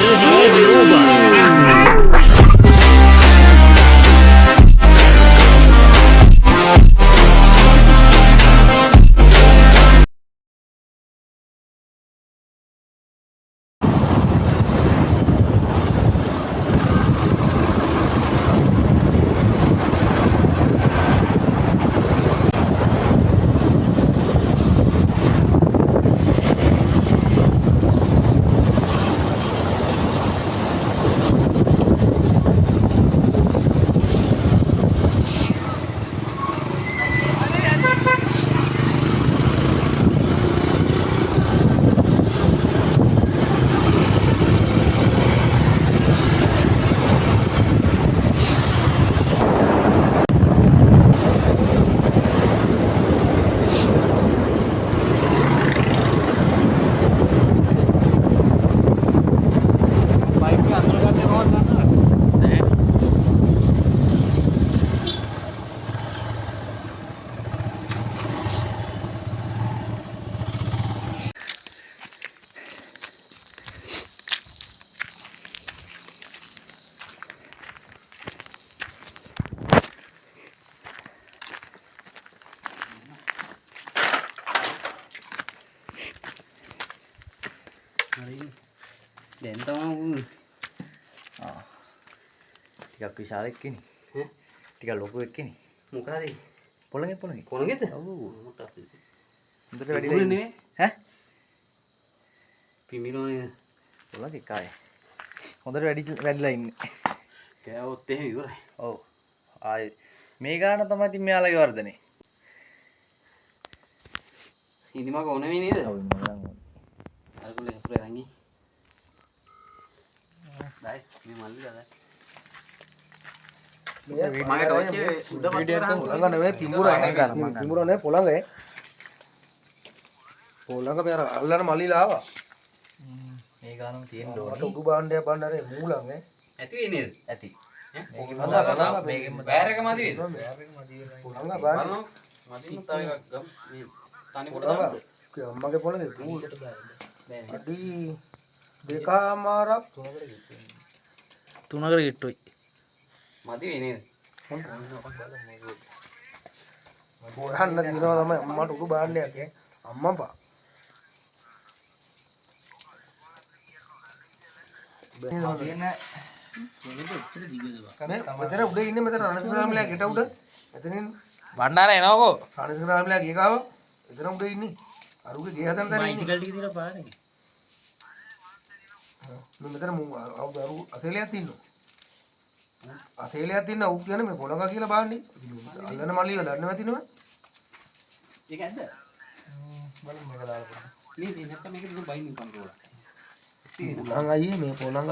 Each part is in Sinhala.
Game over. දැන් තමයි ටිකක් විශාල එක්කනේ. ටිකක් ලොකු එක්කනේ. මොකද පොළගේ. කොණගෙද? ඔව්. හොඳට වැඩිලා නෙමෙයි ඉන්නේ. ඈ? පිමිනෝනේ පොළගේ කාය. හොඳට වැඩිලා ඉන්නේ. කෑවොත් එහෙම ඉවරයි. ඔව්. ආයේ මේ ගාන තමයි ඉතින් මෙයාලගේ වර්ධනේ. ඉනිමක ඕන වෙයි නේද? ඔව් ඉන්නවා. අරගොල්ලෝ ඉස්සරහ රංගි. දැයි මේ මල්ලි ගාලා. මගේ ටෝච් උඩ පස්සේ ළඟ නෙවෙයි පිඹුර නේ පොළඟේ. පොළඟ මෙයාර අල්ලන මල්ලිලා ආවා. මේ ගානම තියෙන්න මට ඕනේ. උඩු භාණ්ඩය බණ්ඩාරේ මූලංගේ. ඇති වෙයි නේද? ඇති. මේකෙම බෑර එක මදි වේද? පොළඟ බාන්න. බලන්න මදින් තව එකක් ගම් මේ තනි කොට දාන්න. අම්මගේ පොළඟේ අඩි දෙකමාරක් තුනකට කිට්ටුයි. මදි වෙයි නේද? හොයන්න දිනවා තමයි අම්මට උඩු භාණ්ඩයක් ඈ අම්මපා මේ මෙතන උඩ ඉන්නේ මෙතන රණසිංහරාමලා ගෙට උඩ එතනින් බණ්ඩාර එනවකෝ. රණසිංහරාමලා ගේ ගාව එතන උඩ ඉන්නේ අරුගේ ගේ හදන තැන ඉන්නේ බයිසිකල් ටික දිලා පාරේ. මෙතන අරු අසේලයක් තියෙනවා අසේලයක් තියෙන උක් කියන්නේ මේ පොළඟ කියලා බාන්නේ අල්ලන මල්ලිලා දන්නේ නැතිනව ඒක ඇද්ද? බලමු මේක දාලා බලන්න මේ නැත්නම් මේක දින බයින් කන්ට්‍රෝල් එක. පොළඟ අයියේ මේ පොළඟ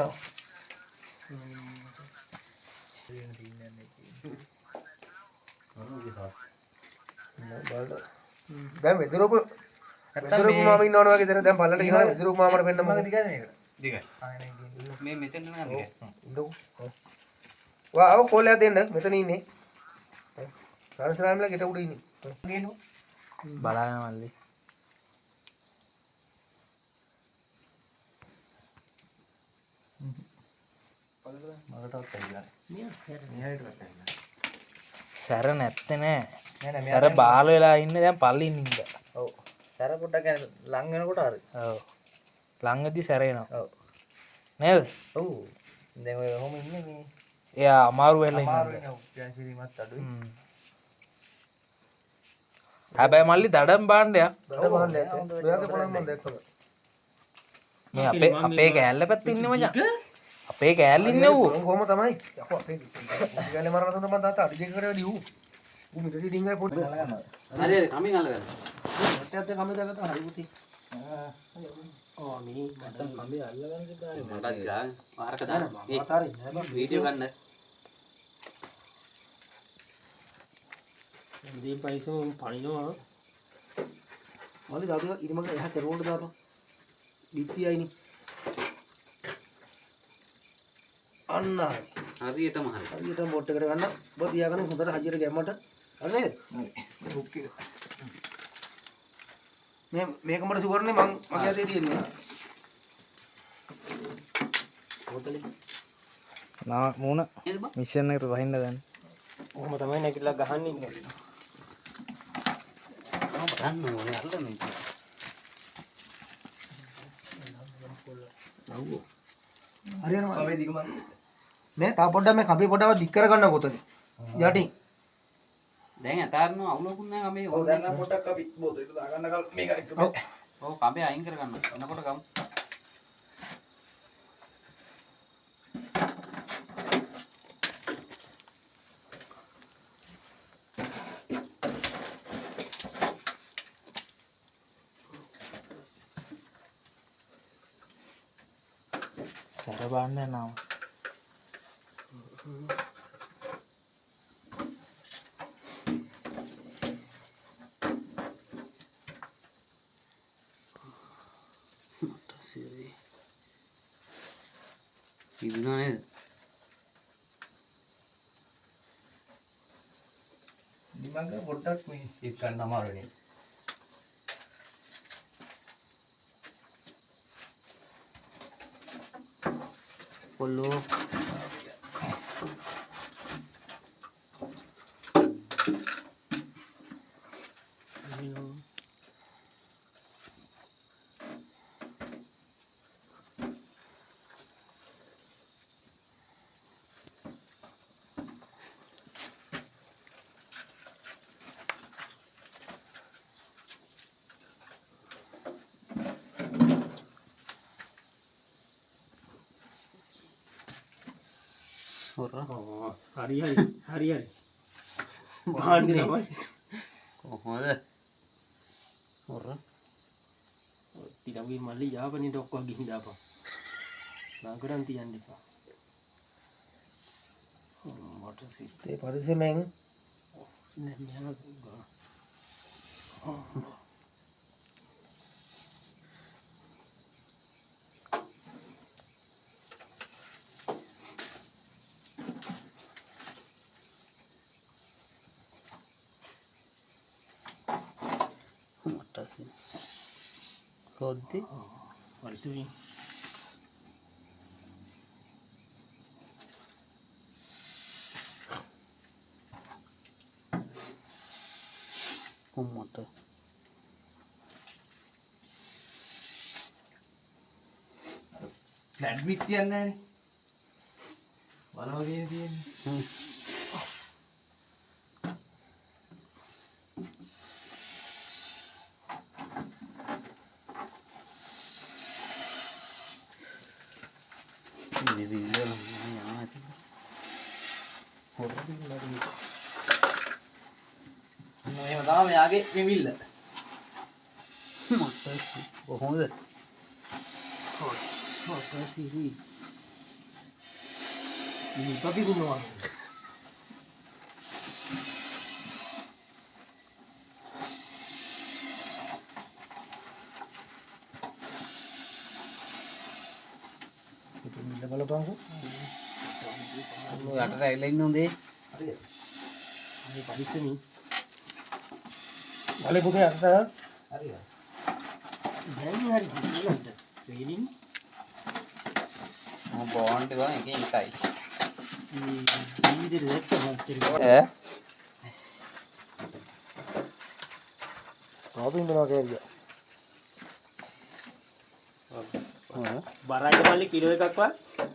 දැන් වෙදරොප මාම ඉන්නවනේ වගේ දැන් පල්ලට ගිහලා වෙදරොප මාමට වෙන්න මොකද දිගයි මේක. දිගයි. මේ මෙතන නෑ දිගයි. ඉන්නකෝ වා ආව කොල්ලයක් දෙන්න මෙතන ඉන්නේ රණසිංහරාමලා ගෙට උඩ ඉන්නේ ගේනවා බලන්න මල්ලි. මකටවත් ඇවිල්ලා. සැර නැත්තේ නෑ. සැර බාල වෙලා ඉන්නේ දැන් පල්ලින් ඉන්න. ඔව්. සැර පොඩ්ඩක් ලං වෙනකොට හරි. ඔව්. ලංගදී සැර එනවා. ඔව්. නේද? ඔව්. දැන් ඔය කොහොම ඉන්නේ මේ. එයා අමාරු වෙලා ඉන්නේ. අමාරු වෙනවා. උපයන්සිරීමත් අඩුයි. හැබැයි මල්ලි දඩම් භාණ්ඩයක්. දඩ බලන්න ඔයාගේ පොළඟ මම දැක්කම මේ අපේ කෑල්ල පැත්තේ ඉන්නේ මචං. අපේ කෑල්ල ඉන්නේ ඌ. කොහොම තමයි යකෝ අපේ ගාලේ මරලා දුන්න මම තාත්තා අඩි දෙකකට වැඩි ඌ මිටි ඩිංගයි පොඩි හරි හරි කමින් අල්ල ගන්න. මටත් කම දාගත්තා හරි පුතේ ඕ මේ මටත් කම අල්ලගන්න කිව්වා මටත් ගාන ආරක දාන්න. මාතාරි වීඩියෝ ගන්න. ඉතින් පයිසෝ පණිනවා මල්ලි දාපුවා ඉරිමක එහා කෙරුවට දාපන් බිත්තියයිනේ අන්න හරියටම හරි. හරියට බොට් එකට ගන්න ඔබ තියාගෙන හොඳට හදියට ගැම්මට හරි නේද ඕකේ මේක මට ෂුවර්නේ මං මගේ අතේ තියෙන්නේ නා මූණ මිෂන් එකට වහින්න දැන්. ඔහොම තමයි නැගිටලා ගහන්නේ ඉන්නේ. ගන්න ඕනේ අල්ලන්නේ. හරියනවා. කවේ දිග මන්. නේ තා පොඩ්ඩක් මේ කපේ පොඩ්ඩක් දික් කර ගන්න පොතේ. යටින්. දැන් අතාරන අවුලකුත් නැහැ කමේ. ඔව් දැන් නම් පොඩ්ඩක් අපි බෝතලෙට දා ගන්න කල් මේක එක. ඔව් කමේ අයින් කර ගන්න. එනකොට ගමු. සැර බාන්න යනවා. ඉදුණා නේද? නිමංග පොඩ්ඩක් මේ චෙක් කරන්න අමාරුනේ. පොල්ලෝ හරි බාන්නේ තමයි කොහොමද? හොර ටිකගේ මල්ලි යාපනේට ඔක්කොම ගිහින් දාපන්. නාගරන් තියන්න එපා. මට සිත්තේ පරිසමෙන් නෑ මෙහෙම කොද්දි පරිසමෙන් කොම්මට ඇඩ්මිට් තියන්නේ නැහනේ. බලවගේ තියෙන්නේ. මේ වීඩියෝ නම් යනවා ඇති. හොරදී නඩු. එහෙම තමයි මෙයාගේ මෙවිල්ල. කොහොමද? සිරි. මේ පපිකුනවා. ඉතින් බලපංකෝ. යට රැගිලා ඉන්න හොඳේ. හරිද? මේ පරිස්සමින්. බලේ පුතේ අත. හරිද? දැන් හරි නේද? ට්‍රේනින් මම බෝන්ට් එක එකයි. මේ විදිහට දැක්කම ඈ සාදුන් දෙනවා කියලා. බරයිද මල්ලි කිලෝ එකක්වත්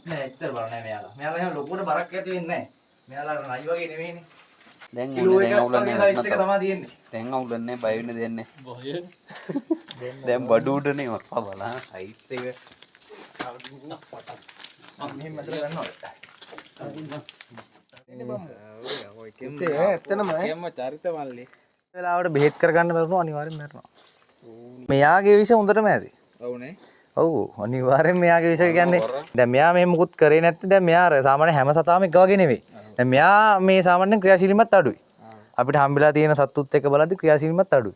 නෑ ඇත්තට බර නෑ මෙයාලා. මෙයාලා එහෙම ලොකුවට බරක් ඇති වෙන්නේ නෑ. මෙයාලා නයි වගේ නෙමෙයිනේ. දැන් කිලෝ දැන් එකක් අවුලන්නේ වගේ සයිස් එක තමයි තියෙන්නේ. දැන් අවුලන්නේ බය වෙන්න දෙන්නේ. බය. දැන් බඩු උඩනේ වපා බලන්න සයිස් එක. මෙහෙම මැදට ගන්නවා. ඇත්තනම චරිත මල්ලි වෙලාවට බෙහෙත් කරගන්න බැරුණා අනිවාර්යෙන් මැරෙනවා. මෙයාගේ විෂ හොඳටම ඇති. ඔව්නේ. ඔව් අනිවාර්යෙන් මෙයාගේ විෂ කියන්නේ දැන් මෙයා මේ මුකුත් කරේ නැත්නම් දැන් මෙයා අර සාමාන්‍ය හැම සතාවම එක වගේ නෙවෙයි. දැන් මෙයා මේ සාමාන්‍යයෙන් ක්‍රියාශීලීමත් අඩුයි. අපිට හම්බෙලා තියෙන සත්තුත් එක්ක බලද්දි ක්‍රියාශීලීමත් අඩුයි.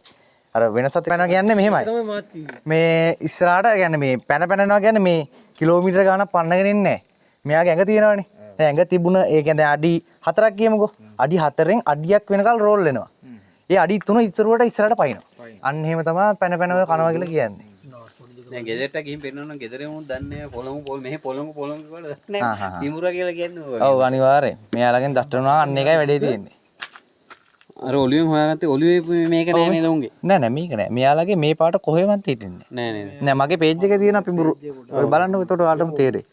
අර වෙනසත් වෙනවා කියන්නේ මෙහෙමයි. මේ ඉස්සරහට කියන්නේ මේ පැන පැනනවා කියන්නේ මේ කිලෝමීටර ගාණක් පන්නගෙන ඉන්නේ නැහැ. මෙයාගේ ඇඟ තියෙනවනේ. දැන් ඇඟ තිබුණ ඒ කියන්නේ අඩි 4ක් කියමුකෝ. අඩි 4න් අඩියක් වෙනකල් රෝල් වෙනවා. ඒ අඩි 3 ඉතුරුවට ඉස්සරහට පයින්නවා. අන්න එහෙම තමයි පැන පැන ඔය කනවා කියලා කියන්නේ. දැන් ගෙදරට ගිහින් පෙන්නනවා ගෙදරේ වුණ දන්නේ පොළොංගු මෙහි පොළොංගු වල නෑ තිමුරා කියලා කියන්නේ ඔය. ඔව් අනිවාර්යෙන්. මෙයාලගෙන් දස්ටනවා අන්න එකයි වැඩේ තියෙන්නේ. අර ඔලිවෙන් හොයාගත්තේ ඔලිවේ මේක නෑ නේද උන්ගේ? නෑ මේක නෑ. මෙයාලගේ මේ පාට කොහෙවත් හිටින්නේ නෑ නෑ. නෑ මගේ පේජ් එකේ තියෙන පිඹුරු. ඔය බලන්න එතකොට ඔයාලටම තේරෙයි.